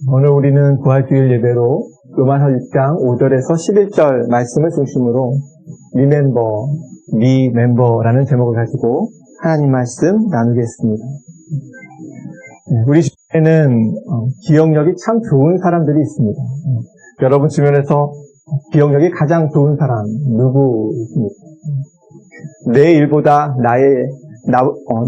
오늘 우리는 부활주일 예배로 로마서 6장 5절에서 11절 말씀을 중심으로 리멤버라는 제목을 가지고 하나님 말씀 나누겠습니다. 우리 주변에는 기억력이 참 좋은 사람들이 있습니다. 여러분 주변에서 기억력이 가장 좋은 사람 누구 있습니까? 내 일보다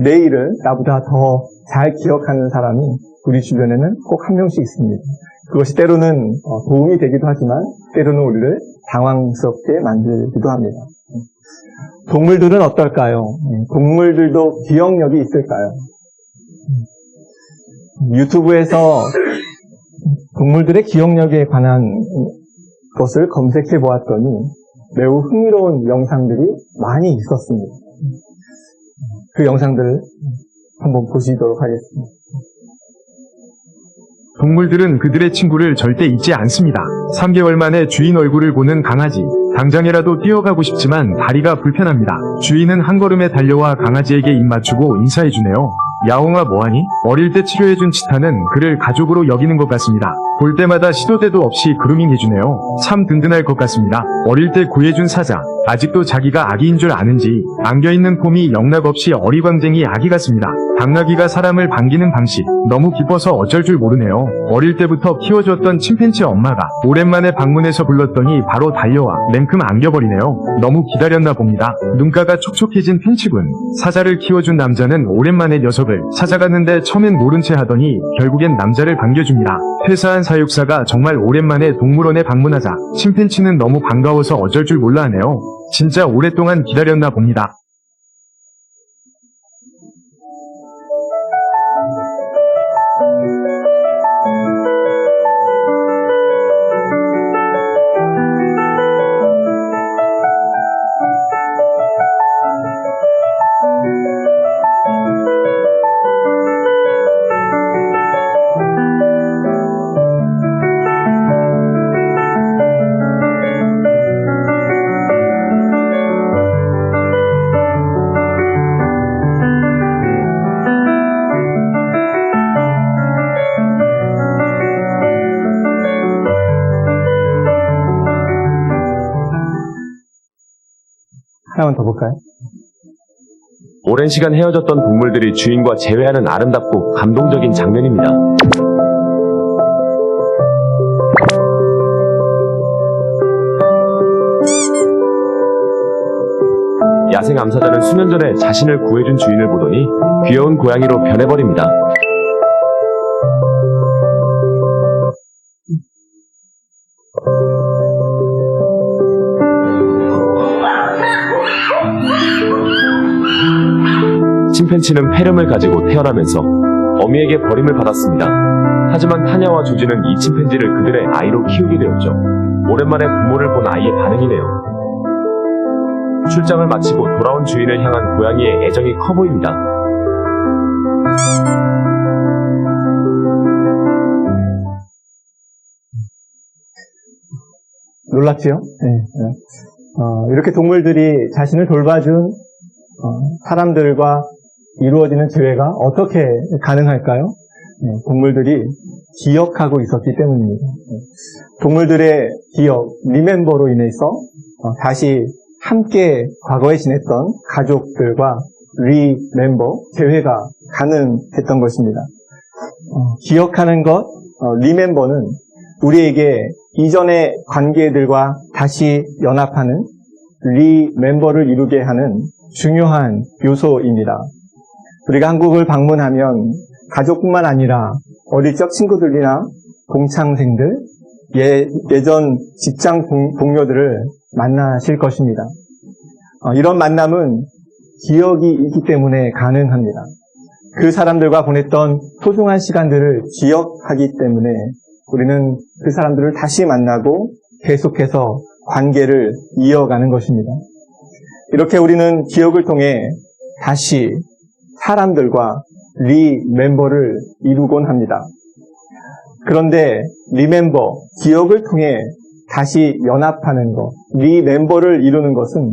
내 일을 나보다 더 잘 기억하는 사람이 우리 주변에는 꼭 한 명씩 있습니다. 그것이 때로는 도움이 되기도 하지만 때로는 우리를 당황스럽게 만들기도 합니다. 동물들은 어떨까요? 동물들도 기억력이 있을까요? 유튜브에서 동물들의 기억력에 관한 것을 검색해 보았더니 매우 흥미로운 영상들이 많이 있었습니다. 그 영상들을 한번 보시도록 하겠습니다. 동물들은 그들의 친구를 절대 잊지 않습니다. 3개월 만에 주인 얼굴을 보는 강아지. 당장이라도 뛰어가고 싶지만 다리가 불편합니다. 주인은 한 걸음에 달려와 강아지에게 입 맞추고 인사해주네요. 야옹아 뭐하니? 어릴 때 치료해준 치타는 그를 가족으로 여기는 것 같습니다. 볼 때마다 시도 때도 없이 그루밍 해주네요. 참 든든할 것 같습니다. 어릴 때 구해준 사자. 아직도 자기가 아기인 줄 아는지 안겨있는 폼이 영락없이 어리광쟁이 아기 같습니다. 당나귀가 사람을 반기는 방식 너무 기뻐서 어쩔 줄 모르네요. 어릴 때부터 키워줬던 침팬지 엄마가 오랜만에 방문해서 불렀더니 바로 달려와 냉큼 안겨버리네요. 너무 기다렸나 봅니다. 눈가가 촉촉해진 팬치군. 사자를 키워준 남자는 오랜만에 녀석을 찾아갔는데 처음엔 모른 채 하더니 결국엔 남자를 반겨줍니다. 퇴사한 사육사가 정말 오랜만에 동물원에 방문하자 침팬치는 너무 반가워서 어쩔 줄 몰라 하네요. 진짜 오랫동안 기다렸나 봅니다. 하나만 더 볼까요? 오랜 시간 헤어졌던 동물들이 주인과 재회하는 아름답고 감동적인 장면입니다. 야생 암사자는 수년 전에 자신을 구해준 주인을 보더니 귀여운 고양이로 변해버립니다. 침팬치는 폐렴을 가지고 태어나면서 어미에게 버림을 받았습니다. 하지만 타냐와 조지는 이 침팬지를 그들의 아이로 키우게 되었죠. 오랜만에 부모를 본 아이의 반응이네요. 출장을 마치고 돌아온 주인을 향한 고양이의 애정이 커 보입니다. 놀랍지요? 네. 이렇게 동물들이 자신을 돌봐준 사람들과 이루어지는 재회가 어떻게 가능할까요? 동물들이 기억하고 있었기 때문입니다. 동물들의 기억, 리멤버로 인해서 다시 함께 과거에 지냈던 가족들과 리멤버, 재회가 가능했던 것입니다. 기억하는 것, 리멤버는 우리에게 이전의 관계들과 다시 연합하는 리멤버를 이루게 하는 중요한 요소입니다. 우리가 한국을 방문하면 가족뿐만 아니라 어릴 적 친구들이나 동창생들, 예전 직장 동료들을 만나실 것입니다. 이런 만남은 기억이 있기 때문에 가능합니다. 그 사람들과 보냈던 소중한 시간들을 기억하기 때문에 우리는 그 사람들을 다시 만나고 계속해서 관계를 이어가는 것입니다. 이렇게 우리는 기억을 통해 다시 사람들과 리멤버를 이루곤 합니다. 그런데 리멤버, 기억을 통해 다시 연합하는 것, 리멤버를 이루는 것은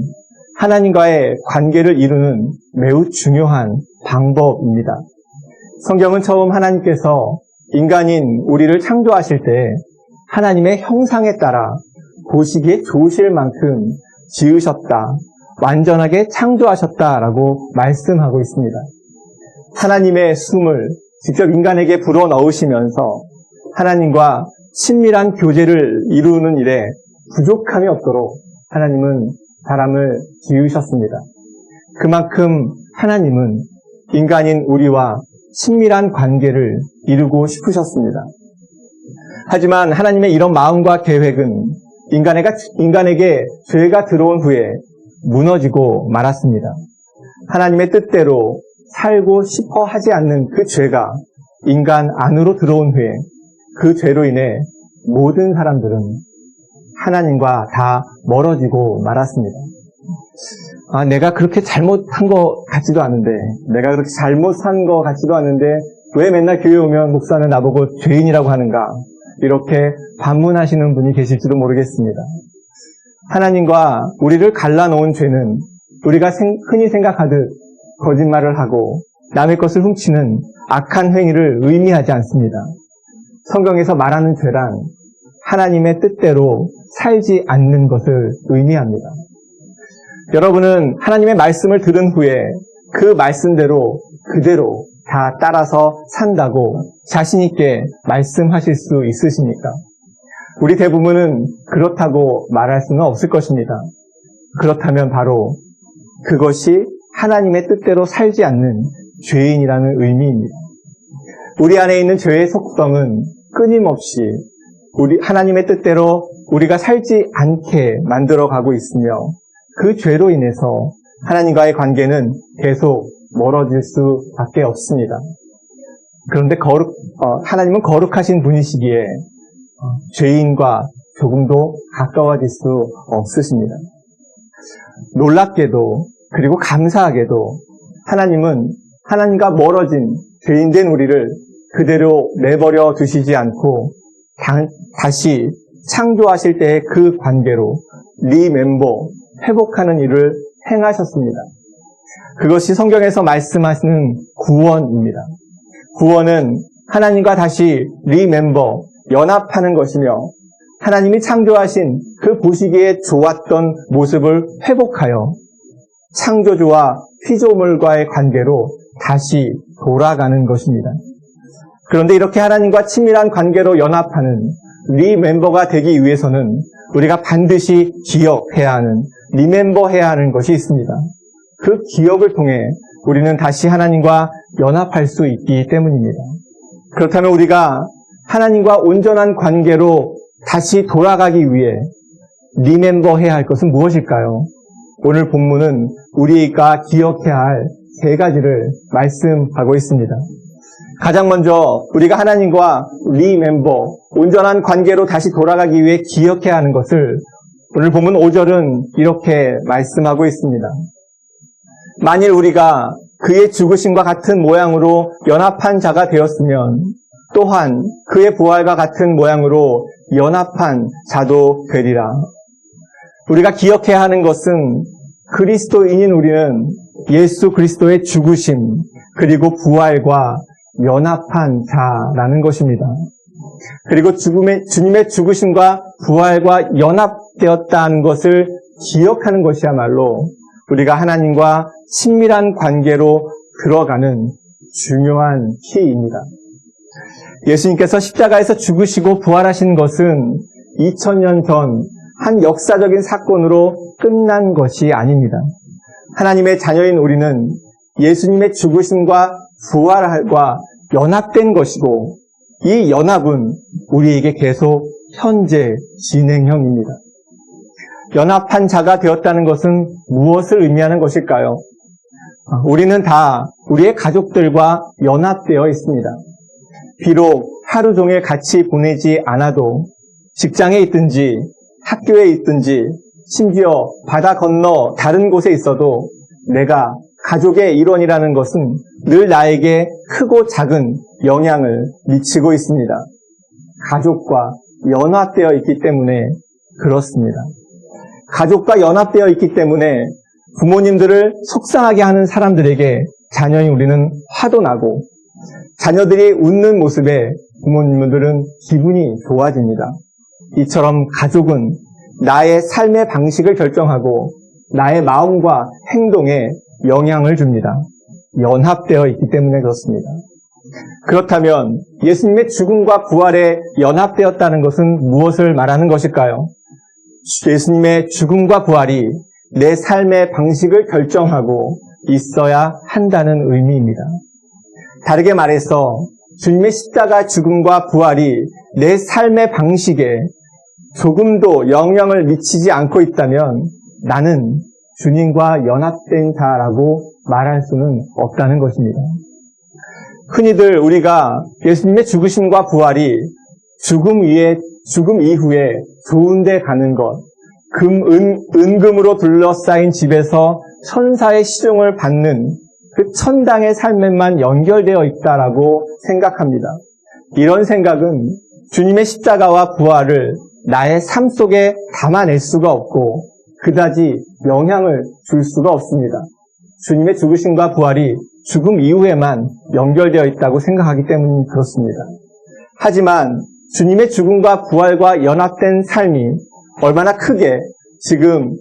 하나님과의 관계를 이루는 매우 중요한 방법입니다. 성경은 처음 하나님께서 인간인 우리를 창조하실 때 하나님의 형상에 따라 보시기에 좋으실 만큼 지으셨다, 완전하게 창조하셨다라고 말씀하고 있습니다. 하나님의 숨을 직접 인간에게 불어넣으시면서 하나님과 친밀한 교제를 이루는 일에 부족함이 없도록 하나님은 사람을 지으셨습니다. 그만큼 하나님은 인간인 우리와 친밀한 관계를 이루고 싶으셨습니다. 하지만 하나님의 이런 마음과 계획은 인간에게 죄가 들어온 후에 무너지고 말았습니다. 하나님의 뜻대로 살고 싶어 하지 않는 그 죄가 인간 안으로 들어온 후에 그 죄로 인해 모든 사람들은 하나님과 다 멀어지고 말았습니다. 내가 그렇게 잘못한 것 같지도 않은데, 내가 그렇게 잘못 산 것 같지도 않은데 왜 맨날 교회 오면 목사는 나보고 죄인이라고 하는가? 이렇게 반문하시는 분이 계실지도 모르겠습니다. 하나님과 우리를 갈라놓은 죄는 우리가 흔히 생각하듯 거짓말을 하고 남의 것을 훔치는 악한 행위를 의미하지 않습니다. 성경에서 말하는 죄란 하나님의 뜻대로 살지 않는 것을 의미합니다. 여러분은 하나님의 말씀을 들은 후에 그 말씀대로 그대로 다 따라서 산다고 자신 있게 말씀하실 수 있으십니까? 우리 대부분은 그렇다고 말할 수는 없을 것입니다. 그렇다면 바로 그것이 하나님의 뜻대로 살지 않는 죄인이라는 의미입니다. 우리 안에 있는 죄의 속성은 끊임없이 하나님의 뜻대로 우리가 살지 않게 만들어가고 있으며 그 죄로 인해서 하나님과의 관계는 계속 멀어질 수밖에 없습니다. 그런데 하나님은 거룩하신 분이시기에 죄인과 조금도 가까워질 수 없으십니다. 놀랍게도 그리고 감사하게도 하나님은 하나님과 멀어진 죄인된 우리를 그대로 내버려 두시지 않고 다시 창조하실 때의 그 관계로 리멤버, 회복하는 일을 행하셨습니다. 그것이 성경에서 말씀하시는 구원입니다. 구원은 하나님과 다시 리멤버, 연합하는 것이며 하나님이 창조하신 그 보시기에 좋았던 모습을 회복하여 창조주와 피조물과의 관계로 다시 돌아가는 것입니다. 그런데 이렇게 하나님과 친밀한 관계로 연합하는 리멤버가 되기 위해서는 우리가 반드시 기억해야 하는, 리멤버해야 하는 것이 있습니다. 그 기억을 통해 우리는 다시 하나님과 연합할 수 있기 때문입니다. 그렇다면 우리가 하나님과 온전한 관계로 다시 돌아가기 위해 리멤버해야 할 것은 무엇일까요? 오늘 본문은 우리가 기억해야 할 세 가지를 말씀하고 있습니다. 가장 먼저 우리가 하나님과 리멤버, 온전한 관계로 다시 돌아가기 위해 기억해야 하는 것을 오늘 본문 5절은 이렇게 말씀하고 있습니다. 만일 우리가 그의 죽으심과 같은 모양으로 연합한 자가 되었으면 또한 그의 부활과 같은 모양으로 연합한 자도 되리라. 우리가 기억해야 하는 것은 그리스도인인 우리는 예수 그리스도의 죽으심 그리고 부활과 연합한 자라는 것입니다. 그리고 주님의 죽으심과 부활과 연합되었다는 것을 기억하는 것이야말로 우리가 하나님과 친밀한 관계로 들어가는 중요한 키입니다. 예수님께서 십자가에서 죽으시고 부활하신 것은 2000년 전 한 역사적인 사건으로 끝난 것이 아닙니다. 하나님의 자녀인 우리는 예수님의 죽으심과 부활과 연합된 것이고 이 연합은 우리에게 계속 현재 진행형입니다. 연합한 자가 되었다는 것은 무엇을 의미하는 것일까요? 우리는 다 우리의 가족들과 연합되어 있습니다. 비록 하루 종일 같이 보내지 않아도 직장에 있든지 학교에 있든지 심지어 바다 건너 다른 곳에 있어도 내가 가족의 일원이라는 것은 늘 나에게 크고 작은 영향을 미치고 있습니다. 가족과 연합되어 있기 때문에 그렇습니다. 가족과 연합되어 있기 때문에 부모님들을 속상하게 하는 사람들에게 자녀인 우리는 화도 나고 자녀들이 웃는 모습에 부모님들은 기분이 좋아집니다. 이처럼 가족은 나의 삶의 방식을 결정하고 나의 마음과 행동에 영향을 줍니다. 연합되어 있기 때문에 그렇습니다. 그렇다면 예수님의 죽음과 부활에 연합되었다는 것은 무엇을 말하는 것일까요? 예수님의 죽음과 부활이 내 삶의 방식을 결정하고 있어야 한다는 의미입니다. 다르게 말해서 주님의 십자가 죽음과 부활이 내 삶의 방식에 조금도 영향을 미치지 않고 있다면 나는 주님과 연합된 자라고 말할 수는 없다는 것입니다. 흔히들 우리가 예수님의 죽으심과 부활이 죽음 이후에 좋은 데 가는 것, 은금으로 둘러싸인 집에서 천사의 시종을 받는 그 천당의 삶에만 연결되어 있다라고 생각합니다. 이런 생각은 주님의 십자가와 부활을 나의 삶 속에 담아낼 수가 없고 그다지 영향을 줄 수가 없습니다. 주님의 죽으심과 부활이 죽음 이후에만 연결되어 있다고 생각하기 때문에 그렇습니다. 하지만 주님의 죽음과 부활과 연합된 삶이 얼마나 크게 지금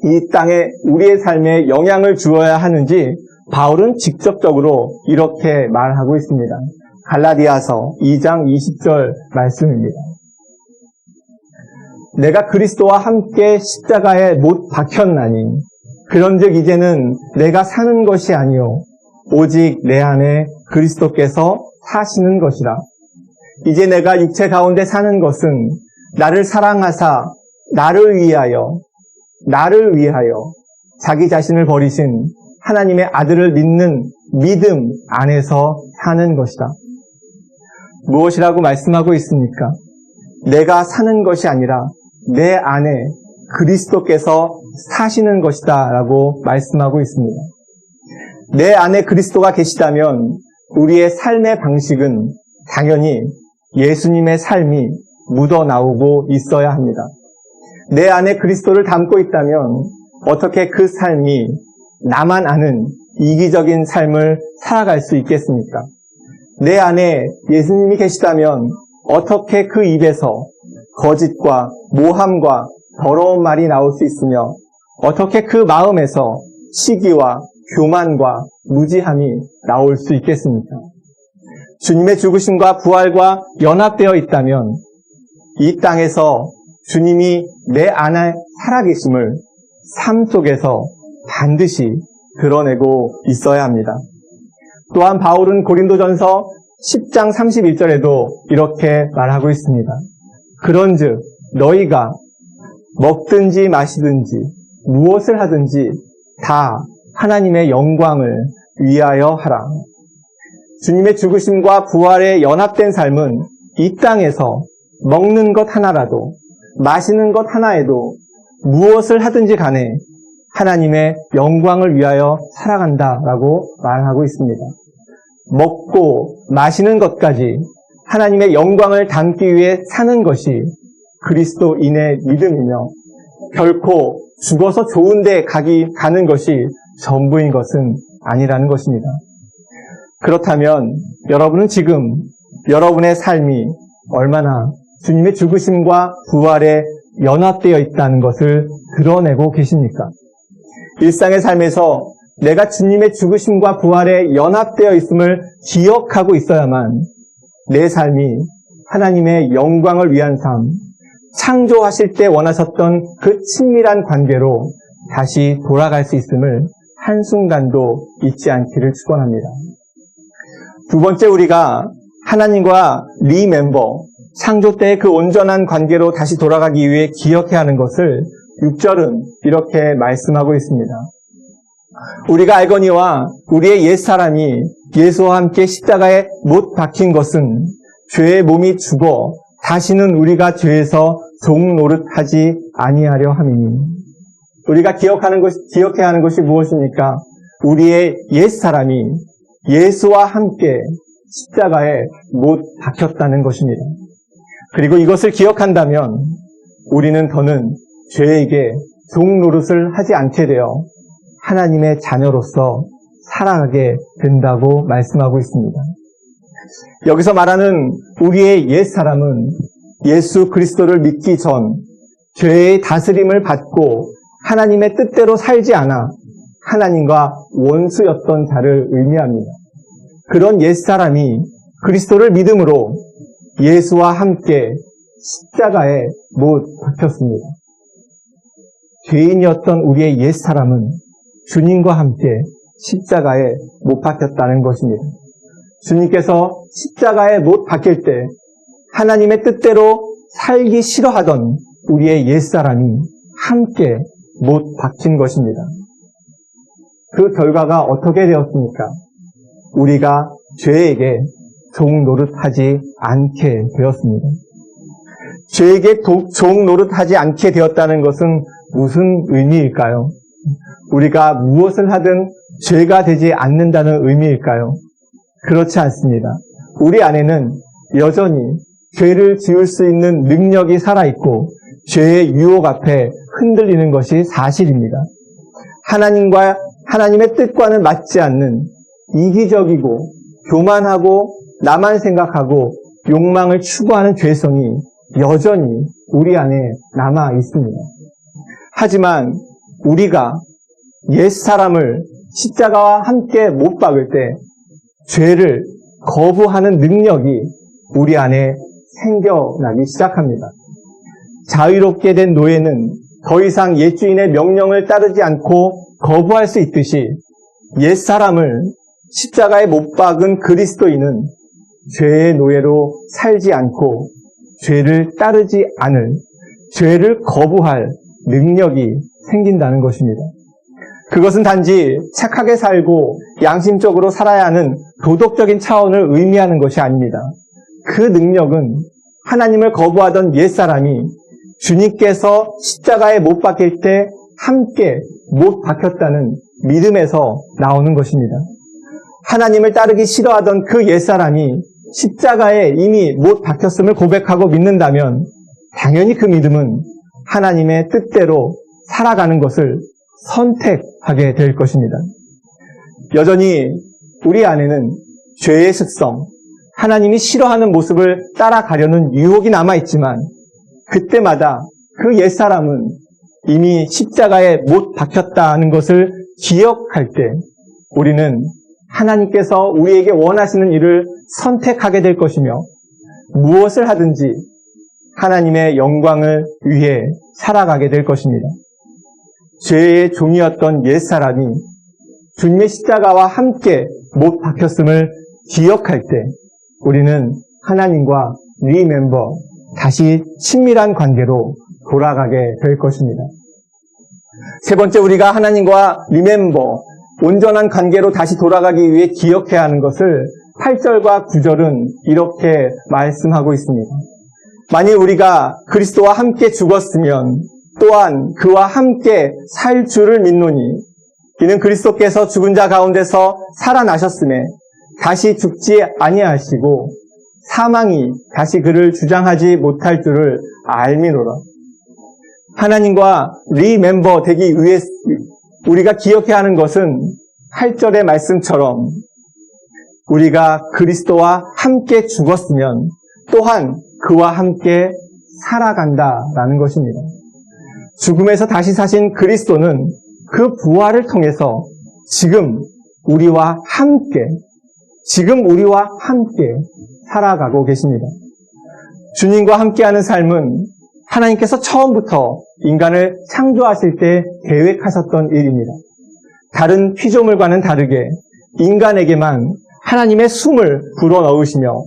이 땅에 우리의 삶에 영향을 주어야 하는지 바울은 직접적으로 이렇게 말하고 있습니다. 갈라디아서 2장 20절 말씀입니다. 내가 그리스도와 함께 십자가에 못 박혔나니 그런즉 이제는 내가 사는 것이 아니요 오직 내 안에 그리스도께서 사시는 것이라. 이제 내가 육체 가운데 사는 것은 나를 사랑하사 나를 위하여 자기 자신을 버리신 하나님의 아들을 믿는 믿음 안에서 사는 것이다. 무엇이라고 말씀하고 있습니까? 내가 사는 것이 아니라 내 안에 그리스도께서 사시는 것이다 라고 말씀하고 있습니다. 내 안에 그리스도가 계시다면 우리의 삶의 방식은 당연히 예수님의 삶이 묻어나오고 있어야 합니다. 내 안에 그리스도를 담고 있다면 어떻게 그 삶이 나만 아는 이기적인 삶을 살아갈 수 있겠습니까? 내 안에 예수님이 계시다면 어떻게 그 입에서 거짓과 모함과 더러운 말이 나올 수 있으며 어떻게 그 마음에서 시기와 교만과 무지함이 나올 수 있겠습니까? 주님의 죽으심과 부활과 연합되어 있다면 이 땅에서 주님이 내 안에 살아계심을 삶 속에서 반드시 드러내고 있어야 합니다. 또한 바울은 고린도전서 10장 31절에도 이렇게 말하고 있습니다. 그런즉 너희가 먹든지 마시든지 무엇을 하든지 다 하나님의 영광을 위하여 하라. 주님의 죽으심과 부활에 연합된 삶은 이 땅에서 먹는 것 하나라도 마시는 것 하나에도 무엇을 하든지 간에 하나님의 영광을 위하여 살아간다라고 말하고 있습니다. 먹고 마시는 것까지 하나님의 영광을 담기 위해 사는 것이 그리스도인의 믿음이며 결코 죽어서 좋은 데 가는 것이 전부인 것은 아니라는 것입니다. 그렇다면 여러분은 지금 여러분의 삶이 얼마나 주님의 죽으심과 부활에 연합되어 있다는 것을 드러내고 계십니까? 일상의 삶에서 내가 주님의 죽으심과 부활에 연합되어 있음을 기억하고 있어야만 내 삶이 하나님의 영광을 위한 삶, 창조하실 때 원하셨던 그 친밀한 관계로 다시 돌아갈 수 있음을 한순간도 잊지 않기를 축원합니다. 두 번째, 우리가 하나님과 리멤버, 창조 때의 그 온전한 관계로 다시 돌아가기 위해 기억해야 하는 것을 6절은 이렇게 말씀하고 있습니다. 우리가 알거니와 우리의 옛사람이 예수와 함께 십자가에 못 박힌 것은 죄의 몸이 죽어 다시는 우리가 죄에서 종 노릇하지 아니하려 함이니. 우리가 기억해야 하는 것이 무엇입니까? 우리의 옛사람이 예수와 함께 십자가에 못 박혔다는 것입니다. 그리고 이것을 기억한다면 우리는 더는 죄에게 종 노릇을 하지 않게 되어 하나님의 자녀로서 살아가게 된다고 말씀하고 있습니다. 여기서 말하는 우리의 옛사람은 예수 그리스도를 믿기 전 죄의 다스림을 받고 하나님의 뜻대로 살지 않아 하나님과 원수였던 자를 의미합니다. 그런 옛사람이 그리스도를 믿음으로 예수와 함께 십자가에 못 박혔습니다. 죄인이었던 우리의 옛사람은 주님과 함께 십자가에 못 박혔다는 것입니다. 주님께서 십자가에 못 박힐 때 하나님의 뜻대로 살기 싫어하던 우리의 옛사람이 함께 못 박힌 것입니다. 그 결과가 어떻게 되었습니까? 우리가 죄에게 종 노릇하지 않게 되었습니다. 죄에게 종 노릇하지 않게 되었다는 것은 무슨 의미일까요? 우리가 무엇을 하든 죄가 되지 않는다는 의미일까요? 그렇지 않습니다. 우리 안에는 여전히 죄를 지을 수 있는 능력이 살아있고 죄의 유혹 앞에 흔들리는 것이 사실입니다. 하나님의 뜻과는 맞지 않는 이기적이고 교만하고 나만 생각하고 욕망을 추구하는 죄성이 여전히 우리 안에 남아 있습니다. 하지만 우리가 옛사람을 십자가와 함께 못 박을 때 죄를 거부하는 능력이 우리 안에 생겨나기 시작합니다. 자유롭게 된 노예는 더 이상 옛주인의 명령을 따르지 않고 거부할 수 있듯이 옛사람을 십자가에 못 박은 그리스도인은 죄의 노예로 살지 않고 죄를 따르지 않을, 죄를 거부할 능력이 생긴다는 것입니다. 그것은 단지 착하게 살고 양심적으로 살아야 하는 도덕적인 차원을 의미하는 것이 아닙니다. 그 능력은 하나님을 거부하던 옛사람이 주님께서 십자가에 못 박힐 때 함께 못 박혔다는 믿음에서 나오는 것입니다. 하나님을 따르기 싫어하던 그 옛사람이 십자가에 이미 못 박혔음을 고백하고 믿는다면 당연히 그 믿음은 하나님의 뜻대로 살아가는 것을 선택하게 될 것입니다. 여전히 우리 안에는 죄의 습성, 하나님이 싫어하는 모습을 따라가려는 유혹이 남아있지만 그때마다 그 옛사람은 이미 십자가에 못 박혔다는 것을 기억할 때 우리는 하나님께서 우리에게 원하시는 일을 선택하게 될 것이며 무엇을 하든지 하나님의 영광을 위해 살아가게 될 것입니다. 죄의 종이었던 옛사람이 주님의 십자가와 함께 못 박혔음을 기억할 때 우리는 하나님과 리멤버, 다시 친밀한 관계로 돌아가게 될 것입니다. 세 번째, 우리가 하나님과 리멤버, 온전한 관계로 다시 돌아가기 위해 기억해야 하는 것을 8절과 9절은 이렇게 말씀하고 있습니다. 만일 우리가 그리스도와 함께 죽었으면 또한 그와 함께 살 줄을 믿노니 이는 그리스도께서 죽은 자 가운데서 살아나셨음에 다시 죽지 아니하시고 사망이 다시 그를 주장하지 못할 줄을 알미노라. 하나님과 리멤버 되기 위해 우리가 기억해야 하는 것은 8절의 말씀처럼 우리가 그리스도와 함께 죽었으면 또한 그와 함께 살아간다라는 것입니다. 죽음에서 다시 사신 그리스도는 그 부활을 통해서 지금 우리와 함께 살아가고 계십니다. 주님과 함께하는 삶은 하나님께서 처음부터 인간을 창조하실 때 계획하셨던 일입니다. 다른 피조물과는 다르게 인간에게만 하나님의 숨을 불어넣으시며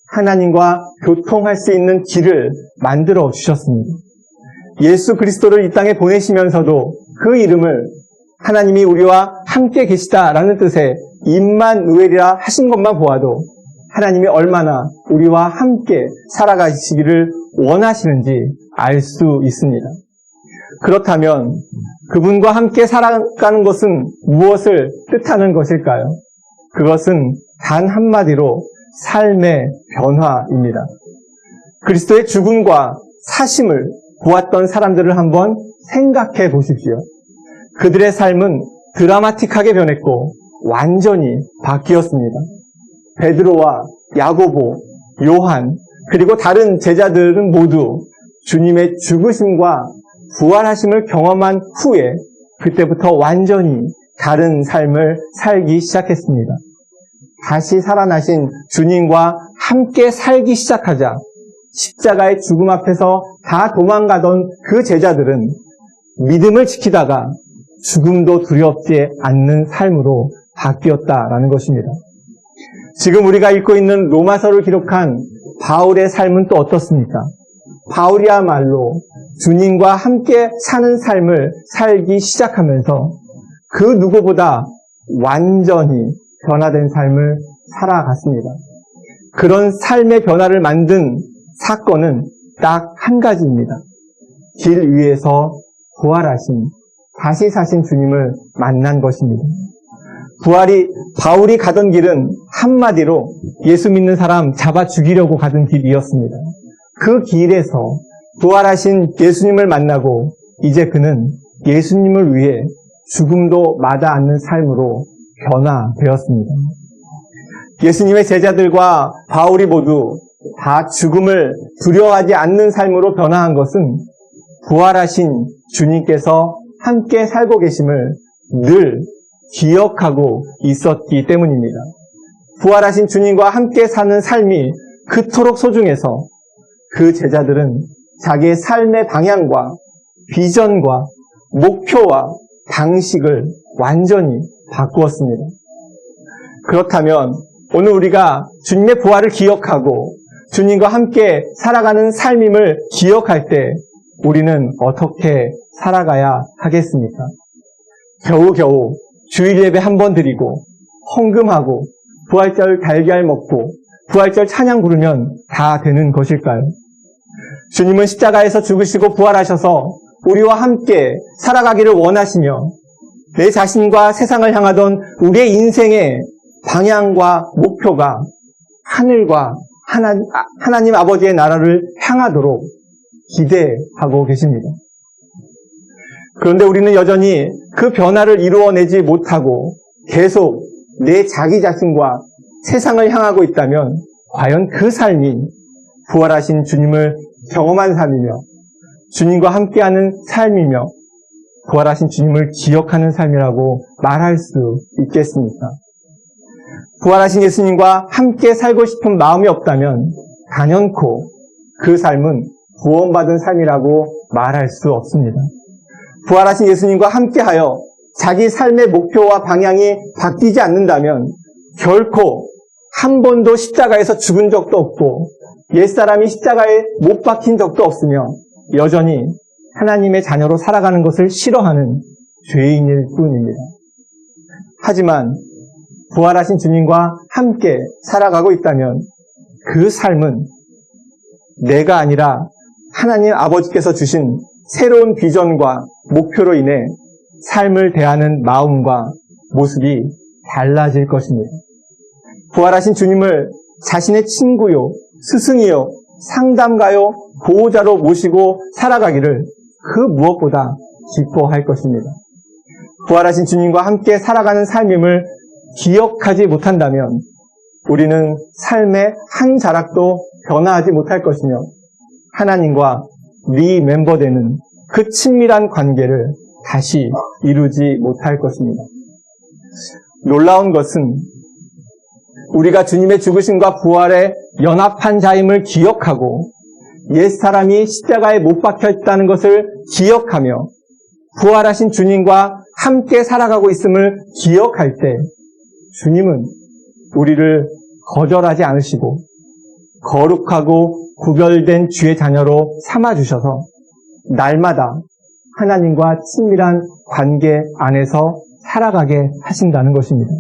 하나님과 교통할 수 있는 길을 만들어 주셨습니다. 예수 그리스도를 이 땅에 보내시면서도 그 이름을 하나님이 우리와 함께 계시다라는 뜻의 임마누엘이라 하신 것만 보아도 하나님이 얼마나 우리와 함께 살아가시기를 원하시는지 알 수 있습니다. 그렇다면 그분과 함께 살아가는 것은 무엇을 뜻하는 것일까요? 그것은 단 한마디로 삶의 변화입니다. 그리스도의 죽음과 사심을 보았던 사람들을 한번 생각해 보십시오. 그들의 삶은 드라마틱하게 변했고 완전히 바뀌었습니다. 베드로와 야고보, 요한, 그리고 다른 제자들은 모두 주님의 죽으심과 부활하심을 경험한 후에 그때부터 완전히 다른 삶을 살기 시작했습니다. 다시 살아나신 주님과 함께 살기 시작하자 십자가의 죽음 앞에서 다 도망가던 그 제자들은 믿음을 지키다가 죽음도 두렵지 않는 삶으로 바뀌었다라는 것입니다. 지금 우리가 읽고 있는 로마서를 기록한 바울의 삶은 또 어떻습니까? 바울이야말로 주님과 함께 사는 삶을 살기 시작하면서 그 누구보다 완전히 변화된 삶을 살아갔습니다. 그런 삶의 변화를 만든 사건은 딱 한 가지입니다. 길 위에서 부활하신, 다시 사신 주님을 만난 것입니다. 바울이 가던 길은 한마디로 예수 믿는 사람 잡아 죽이려고 가던 길이었습니다. 그 길에서 부활하신 예수님을 만나고 이제 그는 예수님을 위해 죽음도 마다 않는 삶으로 변화되었습니다. 예수님의 제자들과 바울이 모두 다 죽음을 두려워하지 않는 삶으로 변화한 것은 부활하신 주님께서 함께 살고 계심을 늘 기억하고 있었기 때문입니다. 부활하신 주님과 함께 사는 삶이 그토록 소중해서 그 제자들은 자기의 삶의 방향과 비전과 목표와 방식을 완전히 바꾸었습니다. 그렇다면 오늘 우리가 주님의 부활을 기억하고 주님과 함께 살아가는 삶임을 기억할 때 우리는 어떻게 살아가야 하겠습니까? 겨우겨우 주일 예배 한 번 드리고 헌금하고 부활절 달걀 먹고 부활절 찬양 부르면 다 되는 것일까요? 주님은 십자가에서 죽으시고 부활하셔서 우리와 함께 살아가기를 원하시며 내 자신과 세상을 향하던 우리의 인생의 방향과 목표가 하늘과 하나님 아버지의 나라를 향하도록 기대하고 계십니다. 그런데 우리는 여전히 그 변화를 이루어내지 못하고 계속 내 자기 자신과 세상을 향하고 있다면 과연 그 삶이 부활하신 주님을 경험한 삶이며 주님과 함께하는 삶이며 부활하신 주님을 기억하는 삶이라고 말할 수 있겠습니까? 부활하신 예수님과 함께 살고 싶은 마음이 없다면 단연코 그 삶은 구원받은 삶이라고 말할 수 없습니다. 부활하신 예수님과 함께하여 자기 삶의 목표와 방향이 바뀌지 않는다면 결코 한 번도 십자가에서 죽은 적도 없고 옛사람이 십자가에 못 박힌 적도 없으며 여전히 하나님의 자녀로 살아가는 것을 싫어하는 죄인일 뿐입니다. 하지만 부활하신 주님과 함께 살아가고 있다면 그 삶은 내가 아니라 하나님 아버지께서 주신 새로운 비전과 목표로 인해 삶을 대하는 마음과 모습이 달라질 것입니다. 부활하신 주님을 자신의 친구요, 스승이요, 상담가요, 보호자로 모시고 살아가기를 그 무엇보다 기뻐할 것입니다. 부활하신 주님과 함께 살아가는 삶임을 기억하지 못한다면 우리는 삶의 한 자락도 변화하지 못할 것이며 하나님과 리멤버되는 그 친밀한 관계를 다시 이루지 못할 것입니다. 놀라운 것은 우리가 주님의 죽으심과 부활에 연합한 자임을 기억하고 옛사람이 십자가에 못 박혀 있다는 것을 기억하며 부활하신 주님과 함께 살아가고 있음을 기억할 때 주님은 우리를 거절하지 않으시고 거룩하고 구별된 주의 자녀로 삼아주셔서 날마다 하나님과 친밀한 관계 안에서 살아가게 하신다는 것입니다.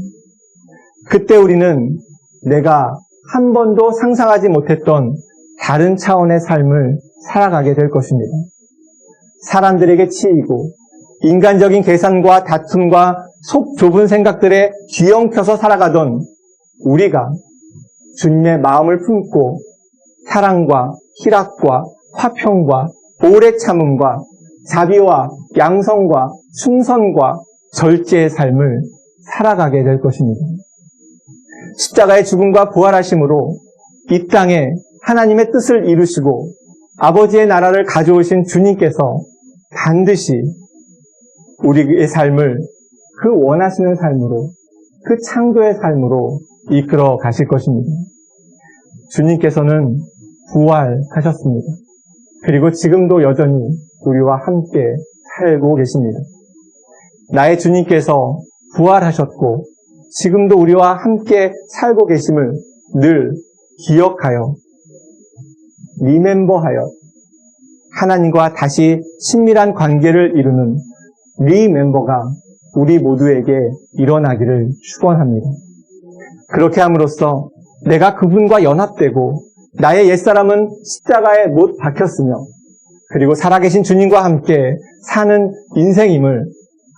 그때 우리는 내가 한 번도 상상하지 못했던 다른 차원의 삶을 살아가게 될 것입니다. 사람들에게 치이고 인간적인 계산과 다툼과 속 좁은 생각들에 뒤엉켜서 살아가던 우리가 주님의 마음을 품고 사랑과 희락과 화평과 오래 참음과 자비와 양성과 충성과 절제의 삶을 살아가게 될 것입니다. 십자가의 죽음과 부활하심으로 이 땅에 하나님의 뜻을 이루시고 아버지의 나라를 가져오신 주님께서 반드시 우리의 삶을 그 원하시는 삶으로, 그 창조의 삶으로 이끌어 가실 것입니다. 주님께서는 부활하셨습니다. 그리고 지금도 여전히 우리와 함께 살고 계십니다. 나의 주님께서 부활하셨고 지금도 우리와 함께 살고 계심을 늘 기억하여 리멤버하여 하나님과 다시 친밀한 관계를 이루는 리멤버가 우리 모두에게 일어나기를 축원합니다. 그렇게 함으로써 내가 그분과 연합되고 나의 옛사람은 십자가에 못 박혔으며 그리고 살아계신 주님과 함께 사는 인생임을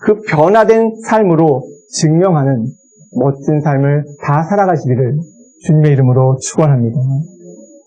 그 변화된 삶으로 증명하는 멋진 삶을 다 살아가시기를 주님의 이름으로 축원합니다.